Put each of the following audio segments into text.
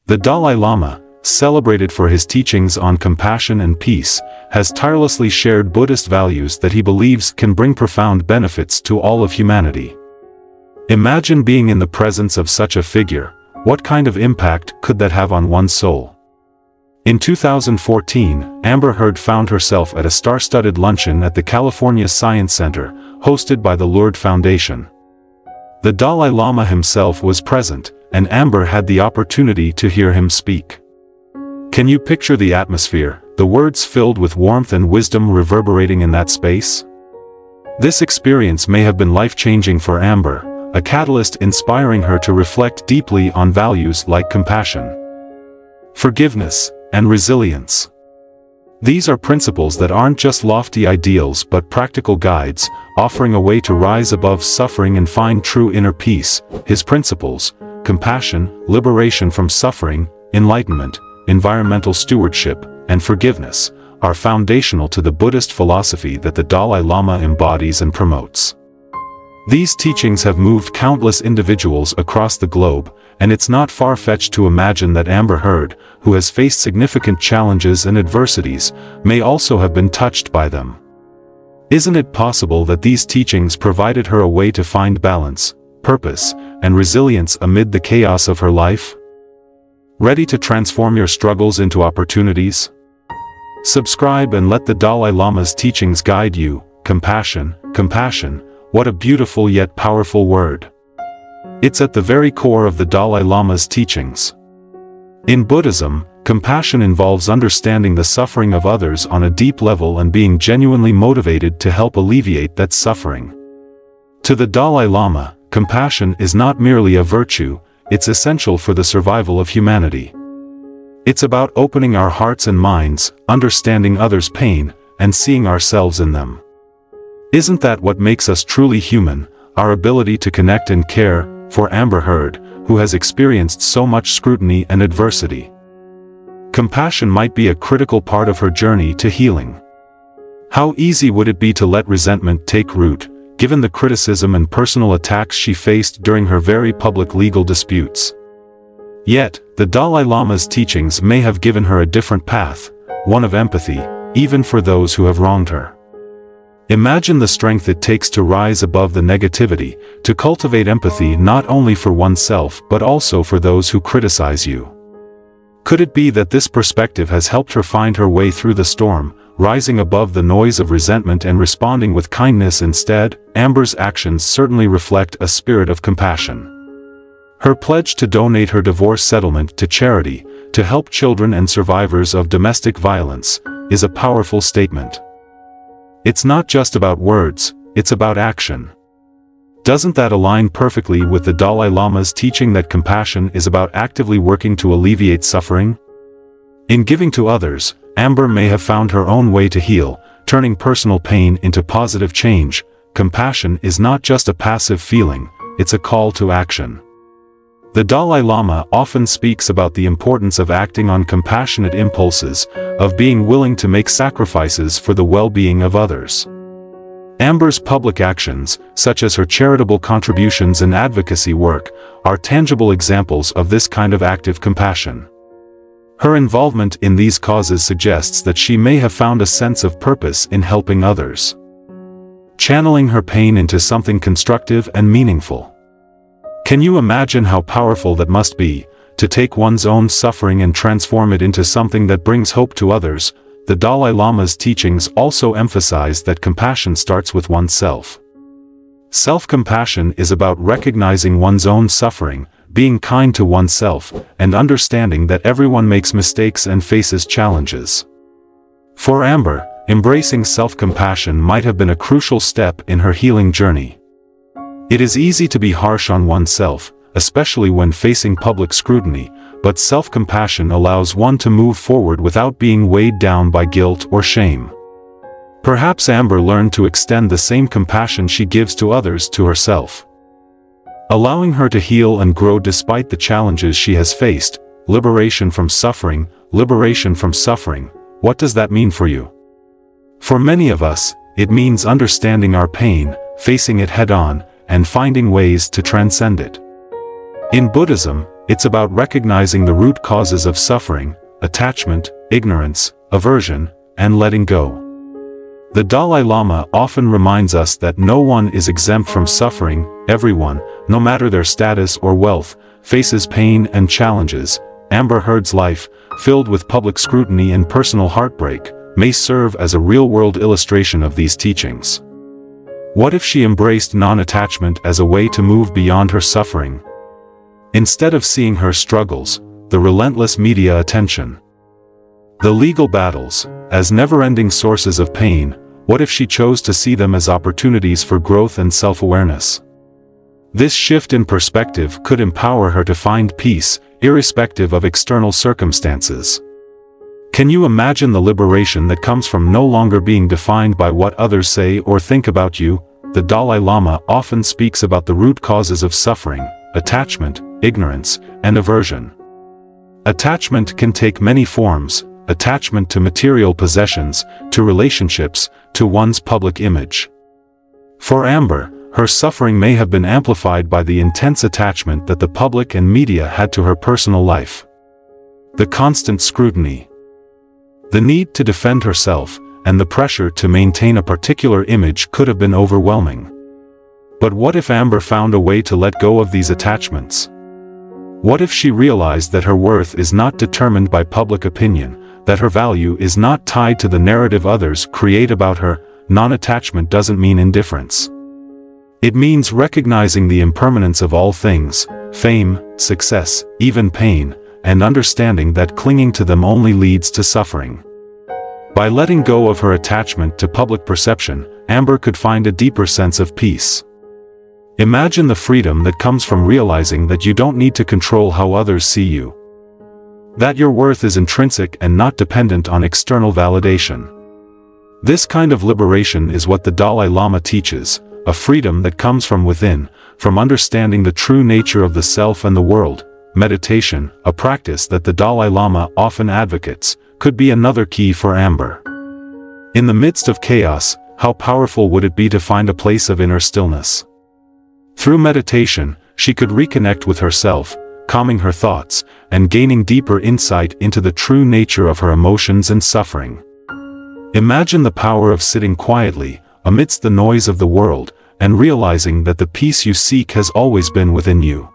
The Dalai Lama, celebrated for his teachings on compassion and peace, has tirelessly shared Buddhist values that he believes can bring profound benefits to all of humanity. Imagine being in the presence of such a figure. What kind of impact could that have on one's soul? In 2014, Amber Heard found herself at a star-studded luncheon at the California Science Center, hosted by the Lourdes Foundation. The Dalai Lama himself was present, and Amber had the opportunity to hear him speak. Can you picture the atmosphere, the words filled with warmth and wisdom reverberating in that space? This experience may have been life-changing for Amber, a catalyst inspiring her to reflect deeply on values like compassion, forgiveness, and resilience. These are principles that aren't just lofty ideals but practical guides, offering a way to rise above suffering and find true inner peace. His principles, compassion, liberation from suffering, enlightenment, environmental stewardship, and forgiveness, are foundational to the Buddhist philosophy that the Dalai Lama embodies and promotes. These teachings have moved countless individuals across the globe, and it's not far-fetched to imagine that Amber Heard, who has faced significant challenges and adversities, may also have been touched by them. Isn't it possible that these teachings provided her a way to find balance, purpose, and resilience amid the chaos of her life? Ready to transform your struggles into opportunities? Subscribe and let the Dalai Lama's teachings guide you. Compassion, compassion, what a beautiful yet powerful word. It's at the very core of the Dalai Lama's teachings. In Buddhism, compassion involves understanding the suffering of others on a deep level and being genuinely motivated to help alleviate that suffering. To the Dalai Lama, compassion is not merely a virtue, it's essential for the survival of humanity. It's about opening our hearts and minds, understanding others' pain, and seeing ourselves in them. Isn't that what makes us truly human, our ability to connect and care? For Amber Heard, who has experienced so much scrutiny and adversity, compassion might be a critical part of her journey to healing. How easy would it be to let resentment take root, given the criticism and personal attacks she faced during her very public legal disputes? Yet, the Dalai Lama's teachings may have given her a different path, one of empathy, even for those who have wronged her. Imagine the strength it takes to rise above the negativity, to cultivate empathy not only for oneself but also for those who criticize you. Could it be that this perspective has helped her find her way through the storm, rising above the noise of resentment and responding with kindness instead? Amber's actions certainly reflect a spirit of compassion. Her pledge to donate her divorce settlement to charity, to help children and survivors of domestic violence, is a powerful statement. It's not just about words, it's about action. Doesn't that align perfectly with the Dalai Lama's teaching that compassion is about actively working to alleviate suffering? In giving to others, Amber may have found her own way to heal, turning personal pain into positive change. Compassion is not just a passive feeling, it's a call to action. The Dalai Lama often speaks about the importance of acting on compassionate impulses, of being willing to make sacrifices for the well-being of others. Amber's public actions, such as her charitable contributions and advocacy work, are tangible examples of this kind of active compassion. Her involvement in these causes suggests that she may have found a sense of purpose in helping others, channeling her pain into something constructive and meaningful. Can you imagine how powerful that must be, to take one's own suffering and transform it into something that brings hope to others? The Dalai Lama's teachings also emphasize that compassion starts with oneself. Self-compassion is about recognizing one's own suffering, being kind to oneself, and understanding that everyone makes mistakes and faces challenges. For Amber, embracing self-compassion might have been a crucial step in her healing journey. It is easy to be harsh on oneself, especially when facing public scrutiny, but self-compassion allows one to move forward without being weighed down by guilt or shame. Perhaps Amber learned to extend the same compassion she gives to others to herself, allowing her to heal and grow despite the challenges she has faced. Liberation from suffering, liberation from suffering. What does that mean for you? For many of us, it means understanding our pain, facing it head-on, and finding ways to transcend it. In Buddhism, it's about recognizing the root causes of suffering, attachment, ignorance, aversion, and letting go. The Dalai Lama often reminds us that no one is exempt from suffering. Everyone, no matter their status or wealth, faces pain and challenges. Amber Heard's life, filled with public scrutiny and personal heartbreak, may serve as a real-world illustration of these teachings. What if she embraced non-attachment as a way to move beyond her suffering? Instead of seeing her struggles, the relentless media attention, the legal battles, as never-ending sources of pain, what if she chose to see them as opportunities for growth and self-awareness? This shift in perspective could empower her to find peace, irrespective of external circumstances. Can you imagine the liberation that comes from no longer being defined by what others say or think about you? The Dalai Lama often speaks about the root causes of suffering: attachment, ignorance, and aversion. Attachment can take many forms: attachment to material possessions, to relationships, to one's public image. For Amber, her suffering may have been amplified by the intense attachment that the public and media had to her personal life. The constant scrutiny, the need to defend herself, and the pressure to maintain a particular image could have been overwhelming. But what if Amber found a way to let go of these attachments? What if she realized that her worth is not determined by public opinion, that her value is not tied to the narrative others create about her? Non-attachment doesn't mean indifference. It means recognizing the impermanence of all things: fame, success, even pain, and understanding that clinging to them only leads to suffering. By letting go of her attachment to public perception, Amber could find a deeper sense of peace. Imagine the freedom that comes from realizing that you don't need to control how others see you, that your worth is intrinsic and not dependent on external validation. This kind of liberation is what the Dalai Lama teaches, a freedom that comes from within, from understanding the true nature of the self and the world. Meditation, a practice that the Dalai Lama often advocates, could be another key for Amber. In the midst of chaos, how powerful would it be to find a place of inner stillness? Through meditation, she could reconnect with herself, calming her thoughts, and gaining deeper insight into the true nature of her emotions and suffering. Imagine the power of sitting quietly, amidst the noise of the world, and realizing that the peace you seek has always been within you.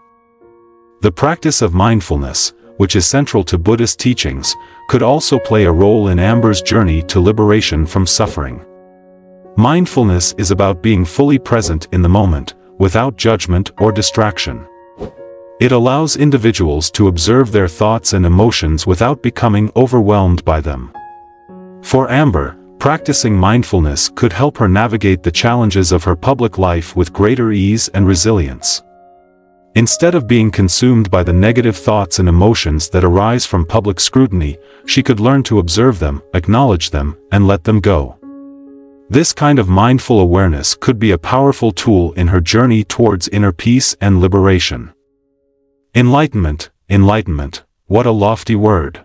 The practice of mindfulness, which is central to Buddhist teachings, could also play a role in Amber's journey to liberation from suffering. Mindfulness is about being fully present in the moment, without judgment or distraction. It allows individuals to observe their thoughts and emotions without becoming overwhelmed by them. For Amber, practicing mindfulness could help her navigate the challenges of her public life with greater ease and resilience. Instead of being consumed by the negative thoughts and emotions that arise from public scrutiny, she could learn to observe them, acknowledge them, and let them go. This kind of mindful awareness could be a powerful tool in her journey towards inner peace and liberation. Enlightenment, enlightenment, what a lofty word.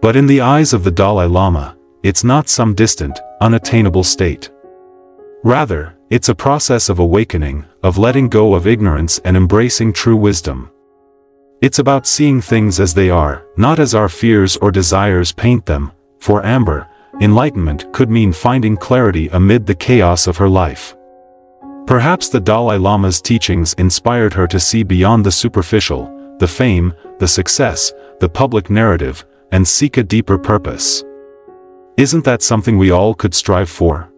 But in the eyes of the Dalai Lama, it's not some distant, unattainable state. Rather, it's a process of awakening, of letting go of ignorance and embracing true wisdom. It's about seeing things as they are, not as our fears or desires paint them. For Amber, enlightenment could mean finding clarity amid the chaos of her life. Perhaps the Dalai Lama's teachings inspired her to see beyond the superficial, the fame, the success, the public narrative, and seek a deeper purpose. Isn't that something we all could strive for?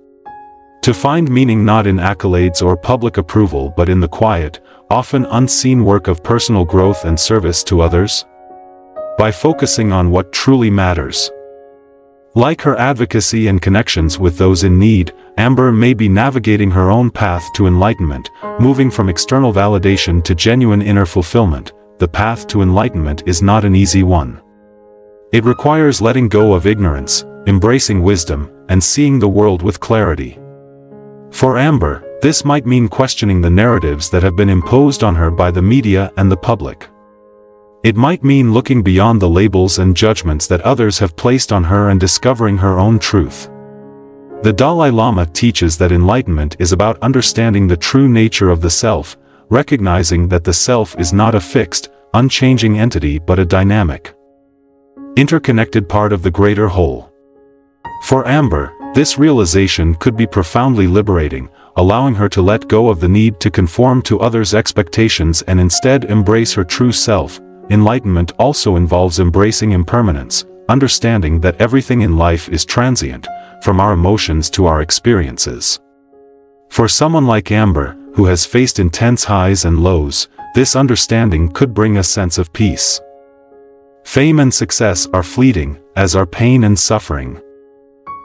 To find meaning not in accolades or public approval but in the quiet, often unseen work of personal growth and service to others? By focusing on what truly matters. Like her advocacy and connections with those in need, Amber may be navigating her own path to enlightenment, moving from external validation to genuine inner fulfillment. The path to enlightenment is not an easy one. It requires letting go of ignorance, embracing wisdom, and seeing the world with clarity. For Amber, this might mean questioning the narratives that have been imposed on her by the media and the public. It might mean looking beyond the labels and judgments that others have placed on her and discovering her own truth. The Dalai Lama teaches that enlightenment is about understanding the true nature of the self, recognizing that the self is not a fixed, unchanging entity but a dynamic, interconnected part of the greater whole. For Amber, this realization could be profoundly liberating, allowing her to let go of the need to conform to others' expectations and instead embrace her true self. Enlightenment also involves embracing impermanence, understanding that everything in life is transient, from our emotions to our experiences. For someone like Amber, who has faced intense highs and lows, this understanding could bring a sense of peace. Fame and success are fleeting, as are pain and suffering.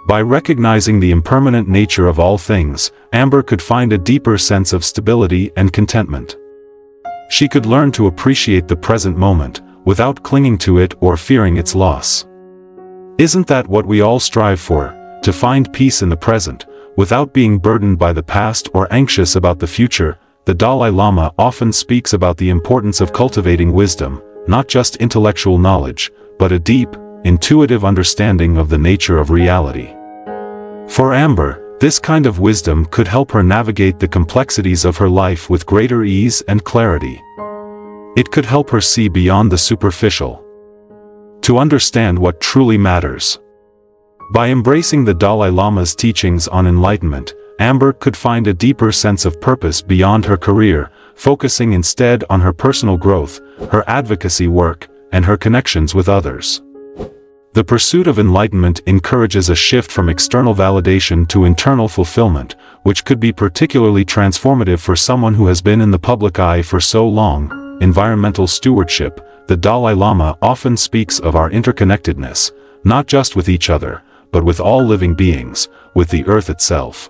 By recognizing the impermanent nature of all things, Amber could find a deeper sense of stability and contentment. She could learn to appreciate the present moment, without clinging to it or fearing its loss. Isn't that what we all strive for, to find peace in the present, without being burdened by the past or anxious about the future? The Dalai Lama often speaks about the importance of cultivating wisdom, not just intellectual knowledge, but a deep, intuitive understanding of the nature of reality. For Amber, this kind of wisdom could help her navigate the complexities of her life with greater ease and clarity. It could help her see beyond the superficial, to understand what truly matters. By embracing the Dalai Lama's teachings on enlightenment, Amber could find a deeper sense of purpose beyond her career, focusing instead on her personal growth, her advocacy work, and her connections with others. The pursuit of enlightenment encourages a shift from external validation to internal fulfillment, which could be particularly transformative for someone who has been in the public eye for so long. Environmental stewardship. The Dalai Lama often speaks of our interconnectedness, not just with each other, but with all living beings, with the earth itself.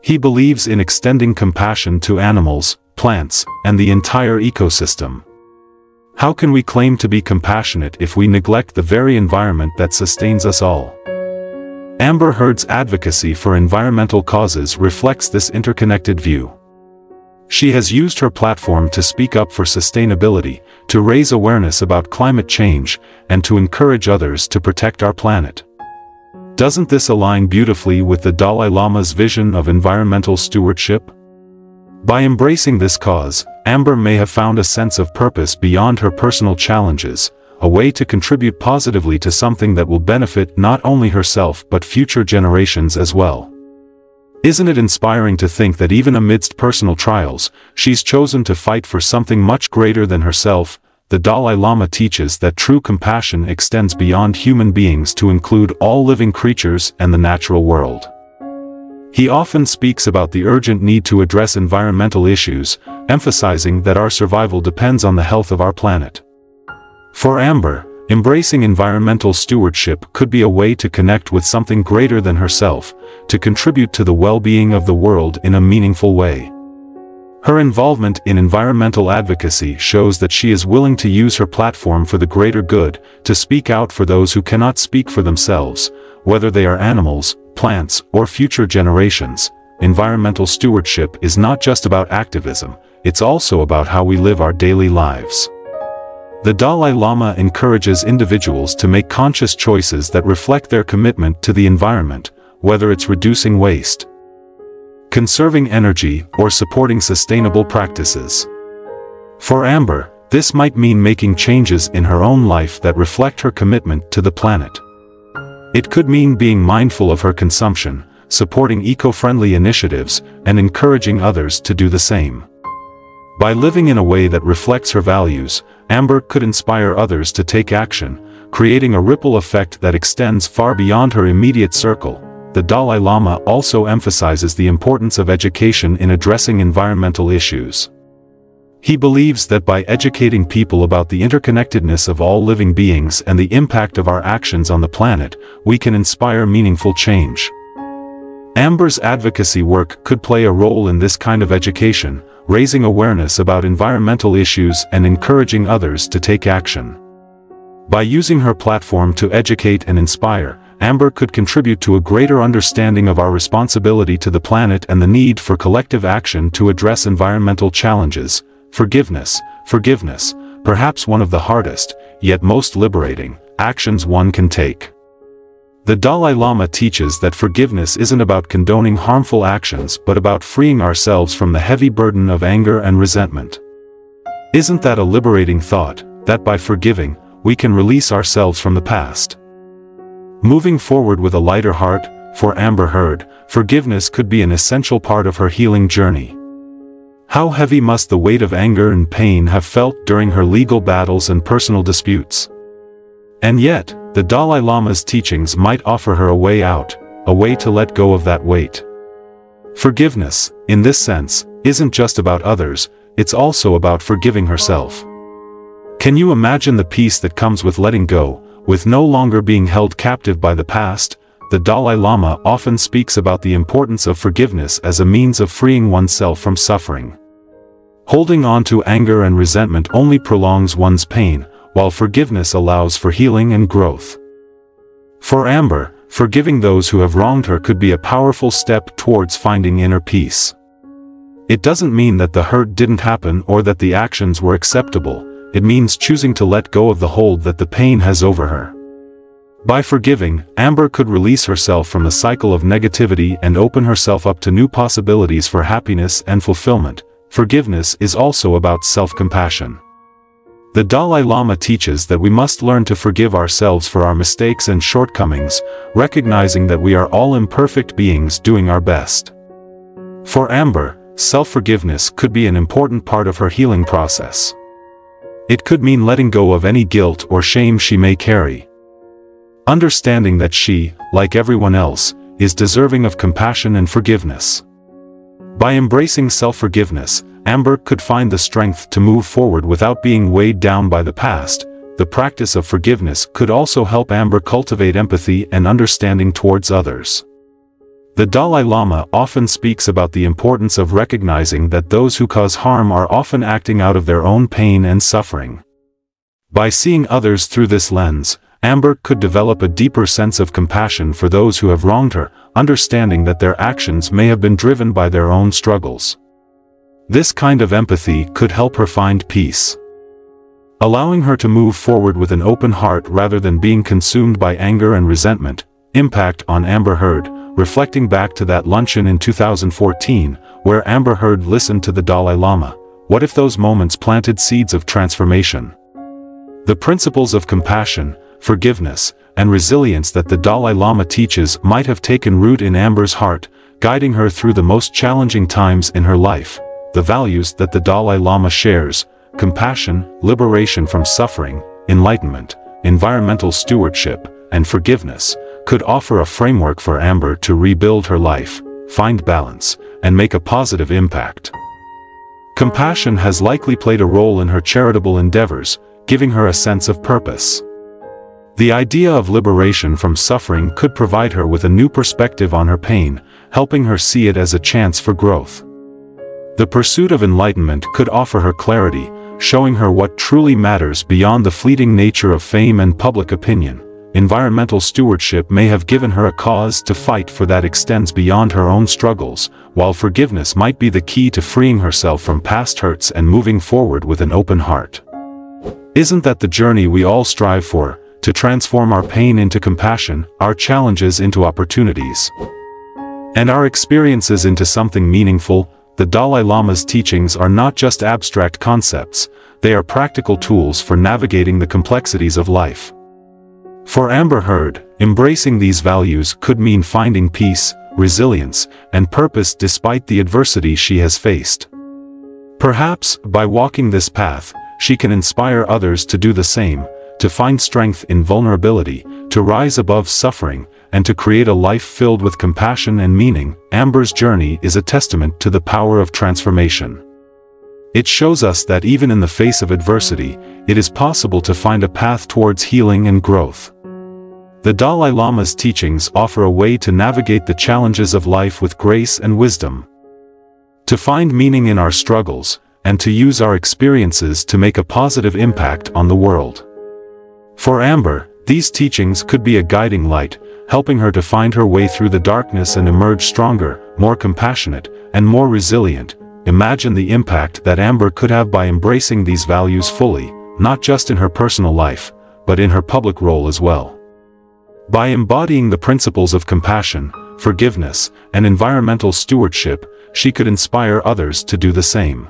He believes in extending compassion to animals, plants, and the entire ecosystem. How can we claim to be compassionate if we neglect the very environment that sustains us all? Amber Heard's advocacy for environmental causes reflects this interconnected view. She has used her platform to speak up for sustainability, to raise awareness about climate change, and to encourage others to protect our planet. Doesn't this align beautifully with the Dalai Lama's vision of environmental stewardship? By embracing this cause, Amber may have found a sense of purpose beyond her personal challenges, a way to contribute positively to something that will benefit not only herself but future generations as well. Isn't it inspiring to think that even amidst personal trials, she's chosen to fight for something much greater than herself? The Dalai Lama teaches that true compassion extends beyond human beings to include all living creatures and the natural world. He often speaks about the urgent need to address environmental issues, emphasizing that our survival depends on the health of our planet. For Amber, embracing environmental stewardship could be a way to connect with something greater than herself, to contribute to the well-being of the world in a meaningful way. Her involvement in environmental advocacy shows that she is willing to use her platform for the greater good, to speak out for those who cannot speak for themselves, whether they are animals, plants, or future generations. Environmental stewardship is not just about activism, it's also about how we live our daily lives. The Dalai Lama encourages individuals to make conscious choices that reflect their commitment to the environment, whether it's reducing waste, conserving energy, or supporting sustainable practices. For Amber, this might mean making changes in her own life that reflect her commitment to the planet. It could mean being mindful of her consumption, supporting eco-friendly initiatives, and encouraging others to do the same. By living in a way that reflects her values, Amber could inspire others to take action, creating a ripple effect that extends far beyond her immediate circle. The Dalai Lama also emphasizes the importance of education in addressing environmental issues. He believes that by educating people about the interconnectedness of all living beings and the impact of our actions on the planet, we can inspire meaningful change. Amber's advocacy work could play a role in this kind of education, raising awareness about environmental issues and encouraging others to take action. By using her platform to educate and inspire, Amber could contribute to a greater understanding of our responsibility to the planet and the need for collective action to address environmental challenges. Forgiveness, perhaps one of the hardest, yet most liberating, actions one can take. The Dalai Lama teaches that forgiveness isn't about condoning harmful actions but about freeing ourselves from the heavy burden of anger and resentment. Isn't that a liberating thought, that by forgiving, we can release ourselves from the past? Moving forward with a lighter heart, for Amber Heard, forgiveness could be an essential part of her healing journey. How heavy must the weight of anger and pain have felt during her legal battles and personal disputes? And yet, the Dalai Lama's teachings might offer her a way out, a way to let go of that weight. Forgiveness, in this sense, isn't just about others, it's also about forgiving herself. Can you imagine the peace that comes with letting go, with no longer being held captive by the past? The Dalai Lama often speaks about the importance of forgiveness as a means of freeing oneself from suffering. Holding on to anger and resentment only prolongs one's pain, while forgiveness allows for healing and growth. For Amber, forgiving those who have wronged her could be a powerful step towards finding inner peace. It doesn't mean that the hurt didn't happen or that the actions were acceptable, it means choosing to let go of the hold that the pain has over her. By forgiving, Amber could release herself from the cycle of negativity and open herself up to new possibilities for happiness and fulfillment. Forgiveness is also about self-compassion. The Dalai Lama teaches that we must learn to forgive ourselves for our mistakes and shortcomings, recognizing that we are all imperfect beings doing our best. For Amber, self-forgiveness could be an important part of her healing process. It could mean letting go of any guilt or shame she may carry. Understanding that she, like everyone else, is deserving of compassion and forgiveness. By embracing self-forgiveness, Amber could find the strength to move forward without being weighed down by the past. The practice of forgiveness could also help Amber cultivate empathy and understanding towards others. The Dalai Lama often speaks about the importance of recognizing that those who cause harm are often acting out of their own pain and suffering. By seeing others through this lens, Amber could develop a deeper sense of compassion for those who have wronged her, understanding that their actions may have been driven by their own struggles. This kind of empathy could help her find peace, allowing her to move forward with an open heart rather than being consumed by anger and resentment. Impact on Amber Heard. Reflecting back to that luncheon in 2014, where Amber Heard listened to the Dalai Lama, what if those moments planted seeds of transformation? The principles of compassion, forgiveness, and resilience that the Dalai Lama teaches might have taken root in Amber's heart, guiding her through the most challenging times in her life. The values that the Dalai Lama shares, compassion, liberation from suffering, enlightenment, environmental stewardship, and forgiveness, could offer a framework for Amber to rebuild her life, find balance, and make a positive impact. Compassion has likely played a role in her charitable endeavors, giving her a sense of purpose. The idea of liberation from suffering could provide her with a new perspective on her pain, helping her see it as a chance for growth. The pursuit of enlightenment could offer her clarity, showing her what truly matters beyond the fleeting nature of fame and public opinion. Environmental stewardship may have given her a cause to fight for that extends beyond her own struggles, while forgiveness might be the key to freeing herself from past hurts and moving forward with an open heart. Isn't that the journey we all strive for, to transform our pain into compassion, our challenges into opportunities, and our experiences into something meaningful? The Dalai Lama's teachings are not just abstract concepts, they are practical tools for navigating the complexities of life. For Amber Heard, embracing these values could mean finding peace, resilience, and purpose despite the adversity she has faced. Perhaps, by walking this path, she can inspire others to do the same, to find strength in vulnerability, to rise above suffering, and to create a life filled with compassion and meaning. Amber's journey is a testament to the power of transformation. It shows us that even in the face of adversity, it is possible to find a path towards healing and growth. The Dalai Lama's teachings offer a way to navigate the challenges of life with grace and wisdom, to find meaning in our struggles, and to use our experiences to make a positive impact on the world. For Amber, these teachings could be a guiding light, helping her to find her way through the darkness and emerge stronger, more compassionate, and more resilient. Imagine the impact that Amber could have by embracing these values fully, not just in her personal life, but in her public role as well. By embodying the principles of compassion, forgiveness, and environmental stewardship, she could inspire others to do the same.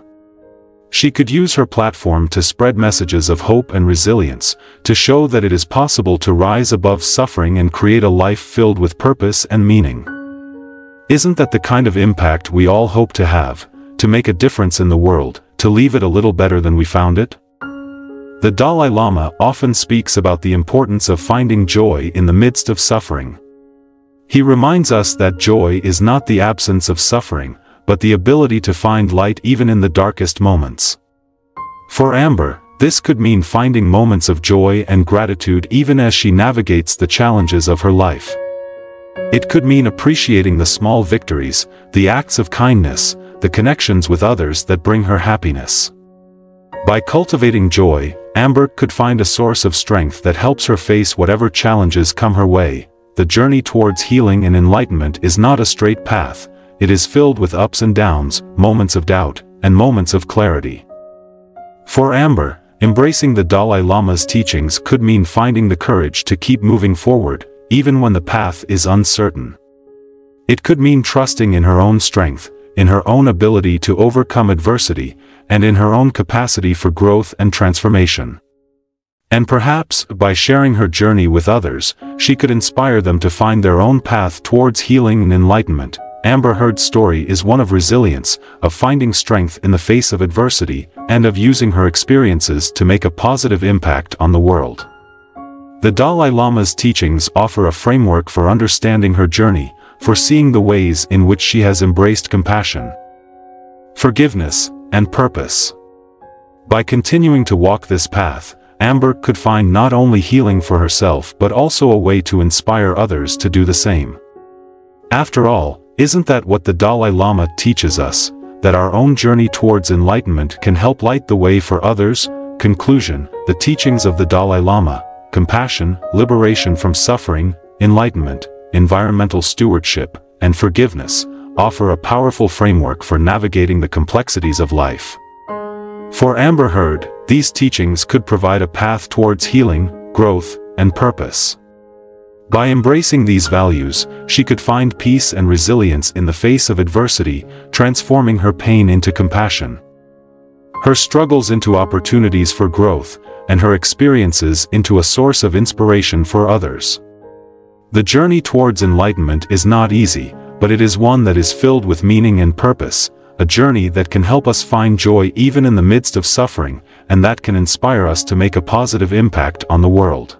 She could use her platform to spread messages of hope and resilience, to show that it is possible to rise above suffering and create a life filled with purpose and meaning. Isn't that the kind of impact we all hope to have, to make a difference in the world, to leave it a little better than we found it? The Dalai Lama often speaks about the importance of finding joy in the midst of suffering. He reminds us that joy is not the absence of suffering, but the ability to find light even in the darkest moments. For Amber, this could mean finding moments of joy and gratitude even as she navigates the challenges of her life. It could mean appreciating the small victories, the acts of kindness, the connections with others that bring her happiness. By cultivating joy, Amber could find a source of strength that helps her face whatever challenges come her way. The journey towards healing and enlightenment is not a straight path. It is filled with ups and downs, moments of doubt, and moments of clarity. For Amber, embracing the Dalai Lama's teachings could mean finding the courage to keep moving forward, even when the path is uncertain. It could mean trusting in her own strength, in her own ability to overcome adversity, and in her own capacity for growth and transformation. And perhaps, by sharing her journey with others, she could inspire them to find their own path towards healing and enlightenment. Amber Heard's story is one of resilience, of finding strength in the face of adversity, and of using her experiences to make a positive impact on the world. The Dalai Lama's teachings offer a framework for understanding her journey, for seeing the ways in which she has embraced compassion, forgiveness, and purpose. By continuing to walk this path, Amber could find not only healing for herself but also a way to inspire others to do the same. After all, isn't that what the Dalai Lama teaches us, that our own journey towards enlightenment can help light the way for others? Conclusion: the teachings of the Dalai Lama, compassion, liberation from suffering, enlightenment, environmental stewardship, and forgiveness, offer a powerful framework for navigating the complexities of life. For Amber Heard, these teachings could provide a path towards healing, growth, and purpose. By embracing these values, she could find peace and resilience in the face of adversity, transforming her pain into compassion, her struggles into opportunities for growth, and her experiences into a source of inspiration for others. The journey towards enlightenment is not easy, but it is one that is filled with meaning and purpose, a journey that can help us find joy even in the midst of suffering, and that can inspire us to make a positive impact on the world.